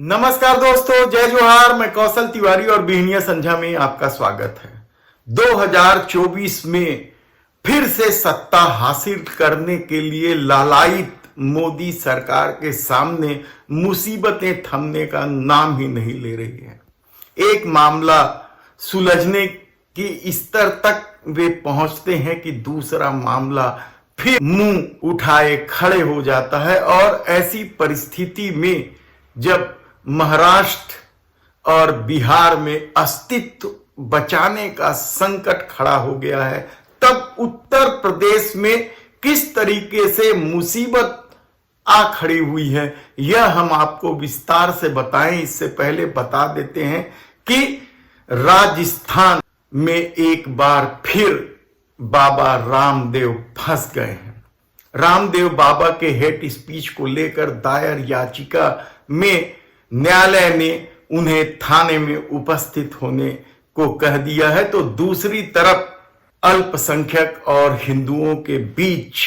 नमस्कार दोस्तों, जय जोहार। मैं कौशल तिवारी और बिहनिया संझा में आपका स्वागत है। 2024 में फिर से सत्ता हासिल करने के लिए लालायित मोदी सरकार के सामने मुसीबतें थमने का नाम ही नहीं ले रही है। एक मामला सुलझने की स्तर तक वे पहुंचते हैं कि दूसरा मामला फिर मुंह उठाए खड़े हो जाता है। और ऐसी परिस्थिति में जब महाराष्ट्र और बिहार में अस्तित्व बचाने का संकट खड़ा हो गया है, तब उत्तर प्रदेश में किस तरीके से मुसीबत आ खड़ी हुई है, यह हम आपको विस्तार से बताएं। इससे पहले बता देते हैं कि राजस्थान में एक बार फिर बाबा रामदेव फंस गए हैं। रामदेव बाबा के हेट स्पीच को लेकर दायर याचिका में न्यायालय ने उन्हें थाने में उपस्थित होने को कह दिया है, तो दूसरी तरफ अल्पसंख्यक और हिंदुओं के बीच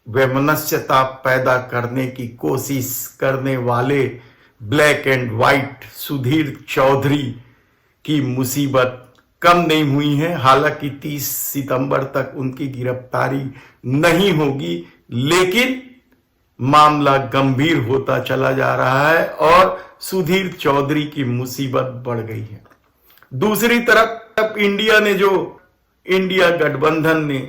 वैमनस्यता पैदा करने की कोशिश करने वाले black and white Sudhir Chaudhary की मुसीबत कम नहीं हुई है। हालांकि 30 सितंबर तक उनकी गिरफ्तारी नहीं होगी, लेकिन मामला गंभीर होता चला जा रहा है और सुधीर चौधरी की मुसीबत बढ़ गई है। दूसरी तरफ इंडिया गठबंधन ने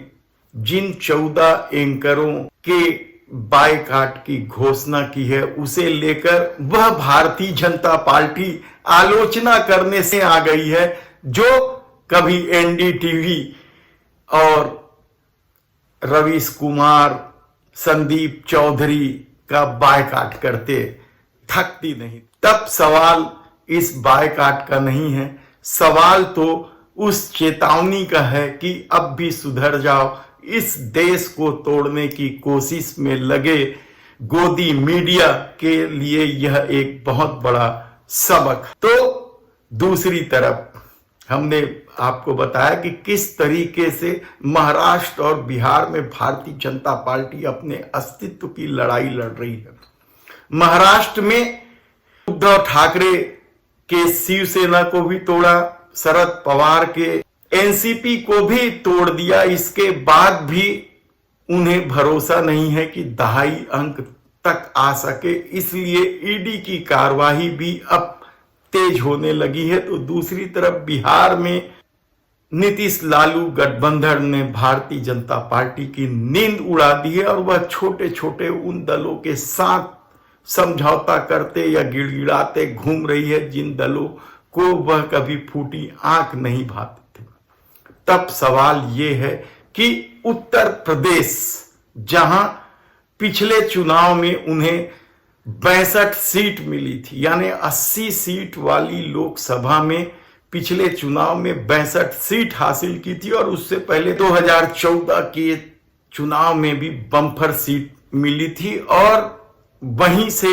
जिन 14 एंकरों के बायकॉट की घोषणा की है, उसे लेकर वह भारतीय जनता पार्टी आलोचना करने से आ गई है, जो कभी एनडीटीवी और रवीश कुमार, संदीप चौधरी का बायकॉट करते थकती नहीं। तब सवाल इस बायकॉट का नहीं है, सवाल तो उस चेतावनी का है कि अब भी सुधर जाओ। इस देश को तोड़ने की कोशिश में लगे गोदी मीडिया के लिए यह एक बहुत बड़ा सबक। तो दूसरी तरफ हमने आपको बताया कि किस तरीके से महाराष्ट्र और बिहार में भारतीय जनता पार्टी अपने अस्तित्व की लड़ाई लड़ रही है। महाराष्ट्र में उद्धव ठाकरे के शिवसेना को भी तोड़ा, शरद पवार के एनसीपी को भी तोड़ दिया। इसके बाद भी उन्हें भरोसा नहीं है कि दहाई अंक तक आ सके, इसलिए ईडी की कार्रवाई भी अब तेज होने लगी है। तो दूसरी तरफ बिहार में नीतीश लालू गठबंधन ने भारतीय जनता पार्टी की नींद उड़ा दी है और वह छोटे छोटे उन दलों के साथ समझौता करते या गिड़गिड़ाते घूम रही है जिन दलों को वह कभी फूटी आंख नहीं भाते थे। तब सवाल यह है कि उत्तर प्रदेश, जहां पिछले चुनाव में उन्हें 62 सीट मिली थी, यानी 80 सीट वाली लोकसभा में पिछले चुनाव में 62 सीट हासिल की थी, और उससे पहले 2014 के चुनाव में भी बम्पर सीट मिली थी, और वहीं से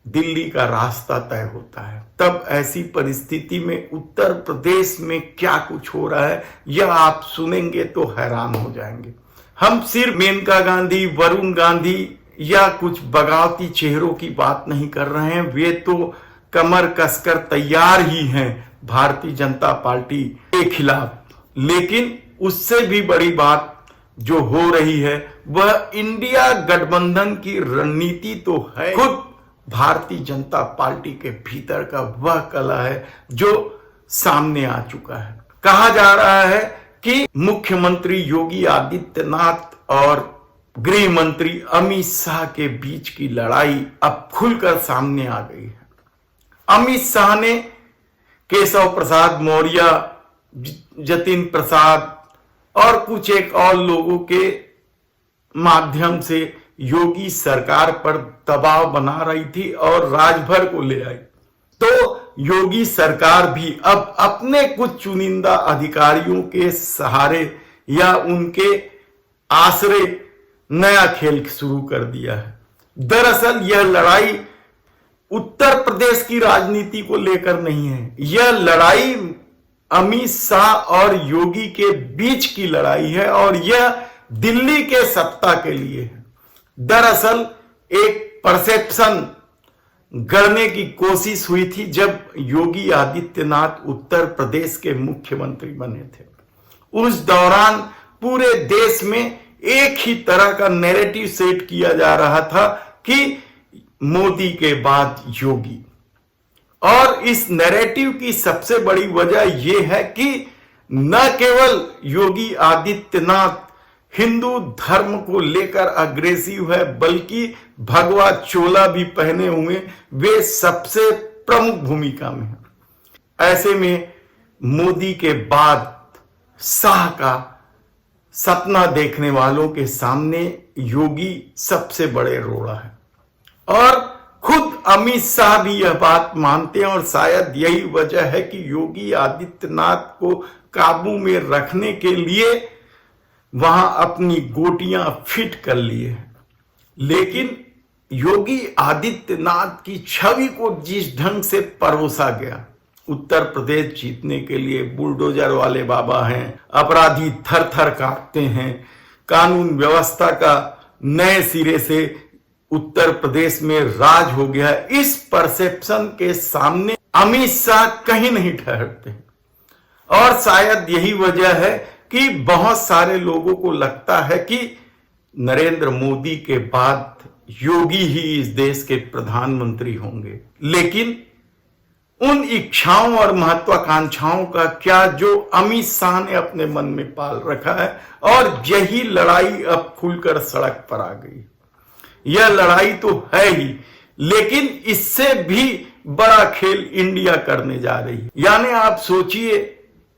दिल्ली का रास्ता तय होता है। तब ऐसी परिस्थिति में उत्तर प्रदेश में क्या कुछ हो रहा है, यह आप सुनेंगे तो हैरान हो जाएंगे। हम सिर्फ मेनका गांधी, वरुण गांधी या कुछ बगावती चेहरों की बात नहीं कर रहे हैं, वे तो कमर कसकर तैयार ही हैं भारतीय जनता पार्टी के खिलाफ। लेकिन उससे भी बड़ी बात जो हो रही है वह इंडिया गठबंधन की रणनीति तो है, खुद भारतीय जनता पार्टी के भीतर का वह कला है जो सामने आ चुका है। कहा जा रहा है कि मुख्यमंत्री योगी आदित्यनाथ और गृह मंत्री अमित शाह के बीच की लड़ाई अब खुलकर सामने आ गई है। अमित शाह ने केशव प्रसाद मौर्य, जतिन प्रसाद और कुछ एक और लोगों के माध्यम से योगी सरकार पर दबाव बना रही थी और राजभर को ले आई। तो योगी सरकार भी अब अपने कुछ चुनिंदा अधिकारियों के सहारे या उनके आश्रय नया खेल शुरू कर दिया है। दरअसल यह लड़ाई उत्तर प्रदेश की राजनीति को लेकर नहीं है, यह लड़ाई अमित शाह और योगी के बीच की लड़ाई है, और यह दिल्ली के सत्ता के लिए है। दरअसल एक परसेप्शन गढ़ने की कोशिश हुई थी जब योगी आदित्यनाथ उत्तर प्रदेश के मुख्यमंत्री बने थे। उस दौरान पूरे देश में एक ही तरह का नैरेटिव सेट किया जा रहा था कि मोदी के बाद योगी, और इस नैरेटिव की सबसे बड़ी वजह यह है कि न केवल योगी आदित्यनाथ हिंदू धर्म को लेकर अग्रेसिव है, बल्कि भगवा चोला भी पहने हुए वे सबसे प्रमुख भूमिका में है। ऐसे में मोदी के बाद शाह का सपना देखने वालों के सामने योगी सबसे बड़े रोड़ा है, और खुद अमित शाह भी यह बात मानते हैं, और शायद यही वजह है कि योगी आदित्यनाथ को काबू में रखने के लिए वहां अपनी गोटियां फिट कर लिए हैं। लेकिन योगी आदित्यनाथ की छवि को जिस ढंग से परोसा गया, उत्तर प्रदेश जीतने के लिए बुलडोजर वाले बाबा हैं, अपराधी थर थर कांपते हैं, कानून व्यवस्था का नए सिरे से उत्तर प्रदेश में राज हो गया है, इस परसेप्शन के सामने अमित शाह कहीं नहीं ठहरते। और शायद यही वजह है कि बहुत सारे लोगों को लगता है कि नरेंद्र मोदी के बाद योगी ही इस देश के प्रधानमंत्री होंगे। लेकिन उन इच्छाओं और महत्वाकांक्षाओं का क्या जो अमित शाह ने अपने मन में पाल रखा है, और यही लड़ाई अब खुलकर सड़क पर आ गई। यह लड़ाई तो है ही, लेकिन इससे भी बड़ा खेल इंडिया करने जा रही है। यानी आप सोचिए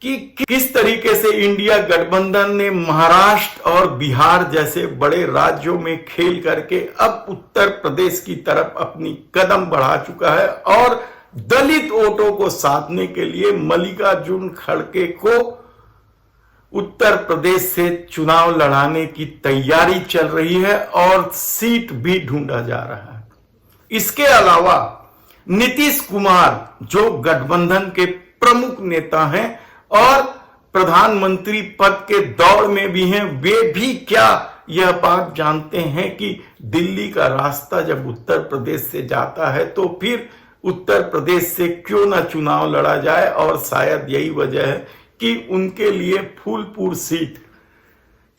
कि किस तरीके से इंडिया गठबंधन ने महाराष्ट्र और बिहार जैसे बड़े राज्यों में खेल करके अब उत्तर प्रदेश की तरफ अपनी कदम बढ़ा चुका है, और दलित वोटों को साधने के लिए मल्लिकार्जुन खड़गे को उत्तर प्रदेश से चुनाव लड़ाने की तैयारी चल रही है, और सीट भी ढूंढा जा रहा है। इसके अलावा नीतीश कुमार जो गठबंधन के प्रमुख नेता हैं और प्रधानमंत्री पद के दौड़ में भी हैं, वे भी क्या यह बात जानते हैं कि दिल्ली का रास्ता जब उत्तर प्रदेश से जाता है तो फिर उत्तर प्रदेश से क्यों ना चुनाव लड़ा जाए। और शायद यही वजह है कि उनके लिए फूलपुर सीट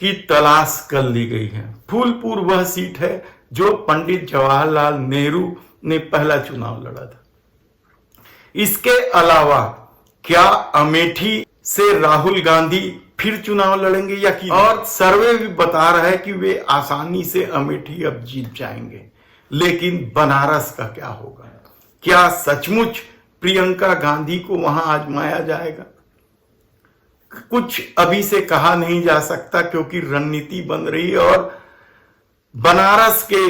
की तलाश कर ली गई है। फूलपुर वह सीट है जो पंडित जवाहरलाल नेहरू ने पहला चुनाव लड़ा था। इसके अलावा क्या अमेठी से राहुल गांधी फिर चुनाव लड़ेंगे या कि, और सर्वे भी बता रहा है कि वे आसानी से अमेठी अब जीत जाएंगे। लेकिन बनारस का क्या होगा? क्या सचमुच प्रियंका गांधी को वहां आजमाया जाएगा? कुछ अभी से कहा नहीं जा सकता, क्योंकि रणनीति बन रही है, और बनारस के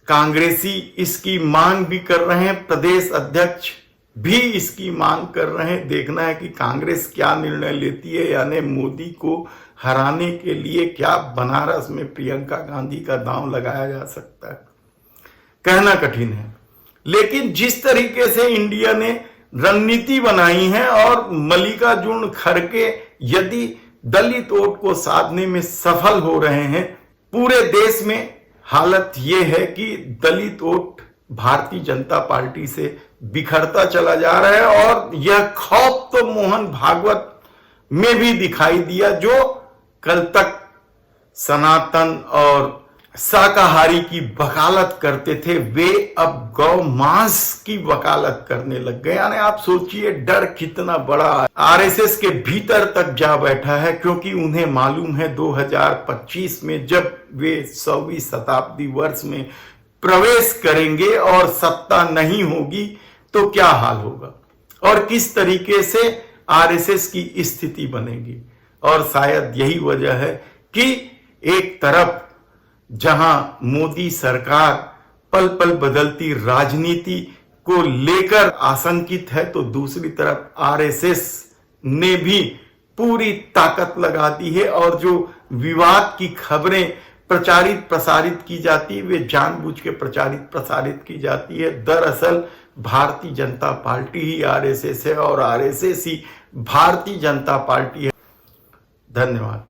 कांग्रेसी इसकी मांग भी कर रहे हैं, प्रदेश अध्यक्ष भी इसकी मांग कर रहे हैं। देखना है कि कांग्रेस क्या निर्णय लेती है, यानी मोदी को हराने के लिए क्या बनारस में प्रियंका गांधी का दांव लगाया जा सकता है, कहना कठिन है। लेकिन जिस तरीके से इंडिया ने रणनीति बनाई है, और मल्लिकार्जुन खड़गे यदि दलित वोट को साधने में सफल हो रहे हैं, पूरे देश में हालत यह है कि दलित वोट भारतीय जनता पार्टी से बिखरता चला जा रहा है। और यह खौफ तो मोहन भागवत में भी दिखाई दिया, जो कल तक सनातन और शाकाहारी की वकालत करते थे, वे अब गौ मांस की वकालत करने लग गए। यानी आप सोचिए डर कितना बड़ा आरएसएस के भीतर तक जा बैठा है, क्योंकि उन्हें मालूम है 2025 में जब वे 100वीं शताब्दी वर्ष में प्रवेश करेंगे और सत्ता नहीं होगी तो क्या हाल होगा, और किस तरीके से आरएसएस की स्थिति बनेगी। और शायद यही वजह है कि एक तरफ जहां मोदी सरकार पल पल बदलती राजनीति को लेकर आशंकित है, तो दूसरी तरफ आरएसएस ने भी पूरी ताकत लगा दी है, और जो विवाद की खबरें प्रचारित प्रसारित की जाती है, वे जानबूझ के प्रचारित प्रसारित की जाती है। दरअसल भारतीय जनता पार्टी ही आरएसएस है, और आरएसएस ही भारतीय जनता पार्टी है। धन्यवाद।